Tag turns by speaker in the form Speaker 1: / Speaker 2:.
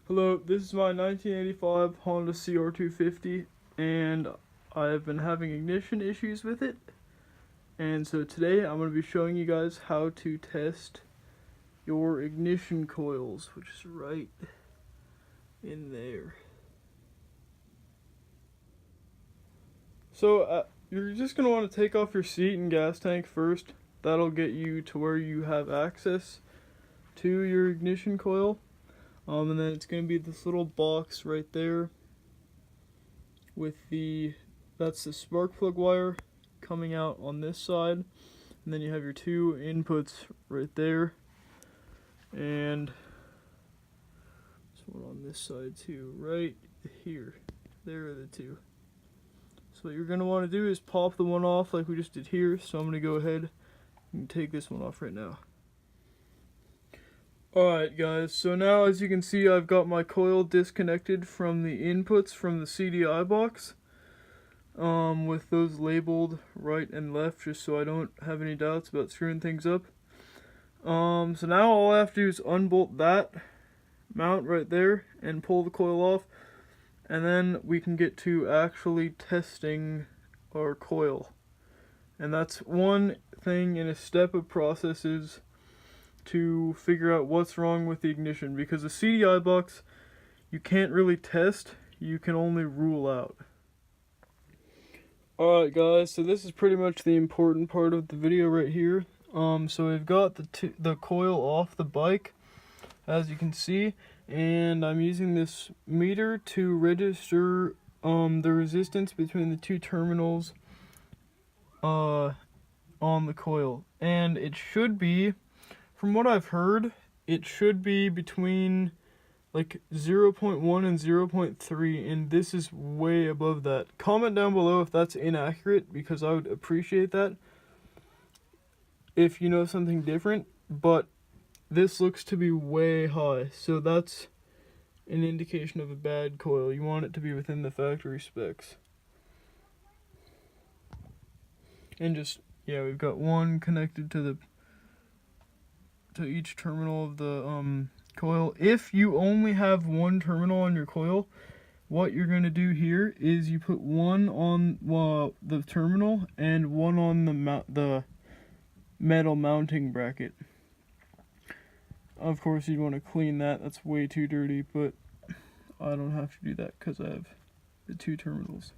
Speaker 1: Hello, this is my 1985 Honda CR250, and I've been having ignition issues with it. And so today I'm going to be showing you guys how to test your ignition coils, which is right in there. So you're just going to want to take off your seat and gas tank first. That'll get you to where you have access to your ignition coil. And then it's going to be this little box right there with that's the spark plug wire coming out on this side. And then you have your two inputs right there. And this one on this side too, right here. There are the two. So what you're going to want to do is pop the one off like we just did here. So I'm going to go ahead and take this one off right now. Alright guys, so now as you can see I've got my coil disconnected from the inputs from the CDI box with those labeled right and left just so I don't have any doubts about screwing things up. So now all I have to do is unbolt that mount right there and pull the coil off, and then we can get to actually testing our coil. And that's one thing in a step of processes to figure out what's wrong with the ignition, because the CDI box you can't really test, you can only rule out. Alright guys, so this is pretty much the important part of the video right here. So we've got the coil off the bike, as you can see, and I'm using this meter to register the resistance between the two terminals on the coil, and it should be, from what I've heard, it should be between like 0.1 and 0.3, and this is way above that. Comment down below if that's inaccurate, because I would appreciate that if you know something different, but this looks to be way high, so that's an indication of a bad coil. You want it to be within the factory specs. And just, yeah, we've got one connected to each terminal of the coil. If you only have one terminal on your coil, what you're going to do here is you put one on the terminal and one on the metal mounting bracket. Of course you'd want to clean that, that's way too dirty, but I don't have to do that because I have the two terminals.